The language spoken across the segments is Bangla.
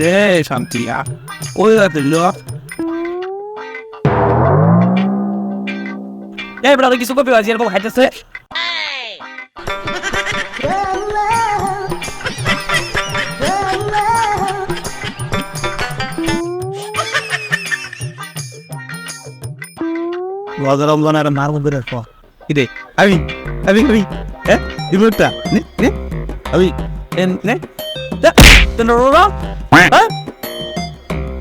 রে শান্তি ওই রাতে লোক এই বেটা কিছু কপি আছে এরকম হাইতেছে রমজান আর মার মধ্যে রাখো কি রে আমি হ্যাঁ দিবটা নে নে আমি নে তোরা রোরা হ্যাঁ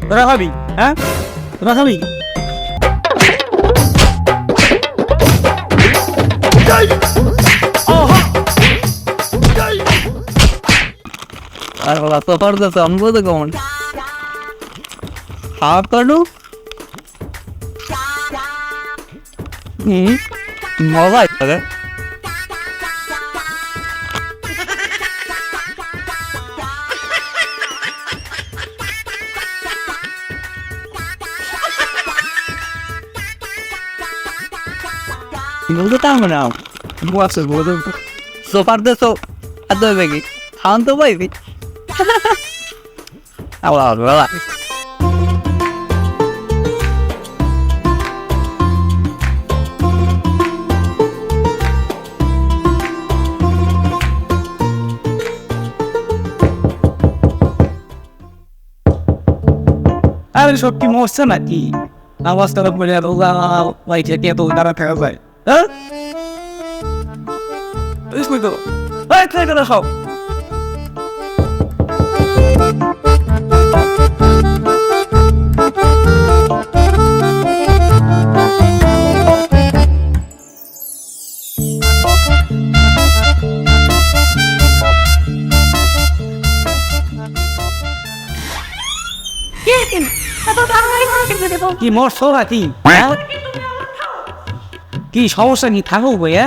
তোরা খাবি হ্যাঁ তোরা খাবি আর বলা তো পারতেছে অনবো তো কেমন হাফ কাটু মজা আছে বলতে তার মানে বসে বলতে সোফার দে সো আদো বেগি খান তো বাইবি আওলা আওলা আরে সব কি মরছে নাকি নামাজ কালাম করে রোজা লাইটে কে তো দাঁড়া থাকা যায় হ্যাঁ বুঝলি তো এই খেয়ে করে সব কি মরছো নাকি কি সমস্যা কি থাকো ভাইয়া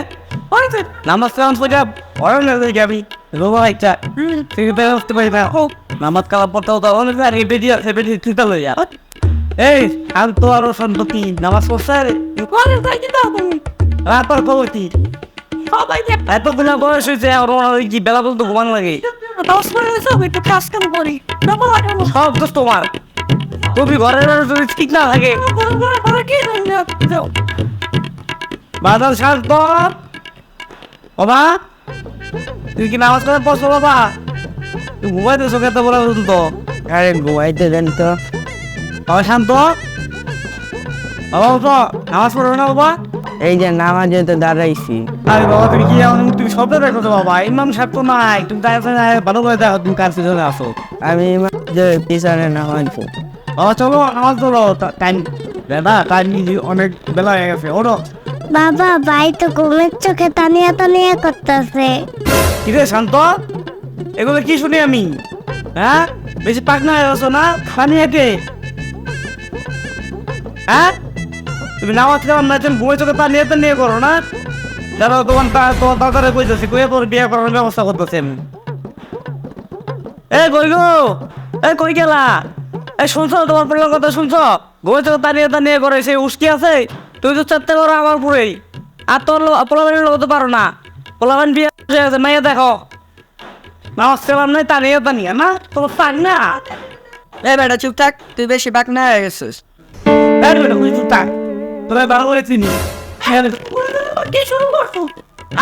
নামাজ কালাম করে পড়ানো যাবি রোবা একটা তুই বেরোতে পারি না নামাজ কালাম পড়তেও তো অনেক আর এই বেরিয়ে বেরিয়ে লইয়া এই আমি তো আরো সন্ততি নামাজ পড়ছে রাতর খবর কি এতগুলো বয়স হয়েছে আর কি বেলা বলতে ঘুমানো লাগে সব দোষ তোমার তুমি ঘরের যদি ঠিক না থাকে বাদল শান্ত বাবা তুই কি নামাজ পড়ে পড়ছো বাবা তুই ঘুমাইতেছো কেতে বলা তো আরে ঘুমাইতে দেন তো বাবা শান্ত বাবা উঠো নামাজ পড়ো না বাবা এই যে নামাজে তো দাঁড়াইছি আরে বাবা তুমি শব্দ দেখো তো বাবা ইমাম সাহেব তো নাই তুমি তাই ভালো করে দেখো তুমি কার পিছনে আসো আমি যে পিছনে নামাজ বাবা চলো নামাজ চলো টাইম দাদা টাইম অনেক বেলা হয়ে গেছে ওরো বাবা ভাই তো ঘুমের চোখে টানিয়া টানিয়া করতেছে কি রে শান্ত এগুলো কি শুনি আমি হ্যাঁ বেশি পাকনা হয়ে গেছো না খানি হেঁটে হ্যাঁ তুমি নামাজ কেমন না তুমি ঘুমের চোখে টানিয়ে করো না যারা তোমার দাদারে কইতেছি কইয়া তোর বিয়ে করার ব্যবস্থা করতেছে আমি কই গো কই গেলা শুনছো তোমার পরিবার কথা শুনছো ঘুমের চোখে টানিয়ে করে সেই উস্কি আছে তুই তো চারটে করো আমার পুরেই আর তোর পোলাবানের লোক তো পারো না পোলাবান বিয়ে আছে মাইয়া দেখো নামাজ কালাম নাই টানিয়ে না তোর পাক না এ বেটা চুপ থাক তুই বেশি বাক না হয়ে গেছিস তোরা ভালো করে চিনি কি শুরু করছো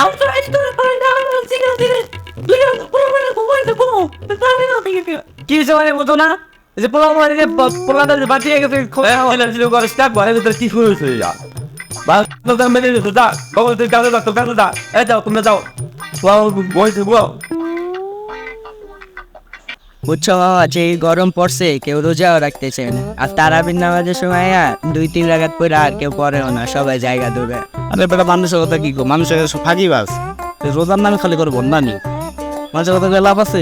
আউটসাইড তোর পরে না সিগন্যাল দিলে তুই পুরো ঘুমাইতে ঘুমো তাহলে না দেখি কি হয়েছে মানে বলতো না যে পোলাবান যে পোলাদার বাঁচিয়ে গেছে ঘরে স্টাক ঘরের ভিতরে কি শুরু হয়েছে যা বাস তো মেরে দিত যা বাবা তুই কাজে যাও কাজে যা যাও তোমরা যাও বলছে বল বুঝছো বাবা যে গরম পড়ছে কেউ রোজাও রাখতেছে না আর তারাবির নামাজের সময় 2-3 রাকাত পড়ে আর কেউ পড়েও না সবাই জায়গা দূরে আরে বেটা মানুষের কথা কি গো মানুষের ফাঁকি বাস রোজার নামে খালি করে বন্যা নি মানুষের কথা লাভ আছে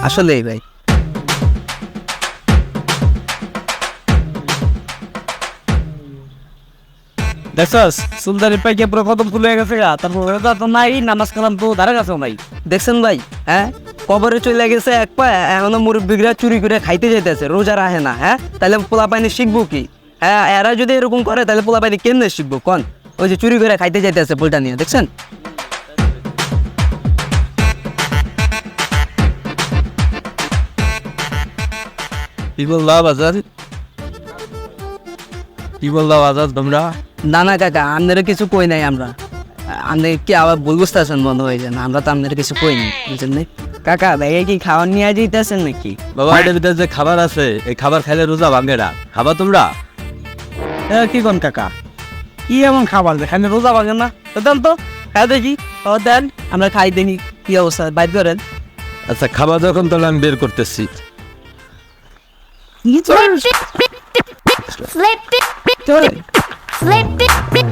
আসলেই ভাই দেখছস সুলতানের পাইকে পুরো কদম ফুলে গেছে গা তারপর তো নাই নামাজ কালাম তো ধারে কাছেও নাই দেখছেন ভাই হ্যাঁ কবরে চলে গেছে এক পা এখনো মুরব্বীরা চুরি করে খাইতে যেতেছে রোজা রাখে না হ্যাঁ তাহলে পোলা পানি শিখবো কি হ্যাঁ এরা যদি এরকম করে তাহলে পোলা পানি কেমনে শিখবো কোন ওই যে চুরি করে খাইতে যেতেছে পোলটা নিয়ে দেখছেন কি বললাম আজাদ? কি বললাম আজাদ তোমরা? না না কাকা, আপনারা কিছু কই নাই আমরা। আপনি কি আবার ভুল বুঝতেছেন বন্ধ হয়ে যান, আমরা তো আপনারা কিছু কই নাই, বুঝলেন না? কাকা ভাইয়া কি খাওয়ার নিয়ে যেতেছেন নাকি? বাবা এটার ভিতরে যে খাবার আছে এই খাবার খাইলে রোজা ভাঙে না। খাবা তোমরা? কি কোন কাকা, কি এমন খাবার যেখানে রোজা ভাঙে না? তো দেন তো, হ্যাঁ দেখি। ও দেন, আমরা খাই দেখি কি অবস্থা, বাইর করেন। আচ্ছা খাবার যখন তাহলে আমি বের করতেছি। Flip it, flip it, flip it.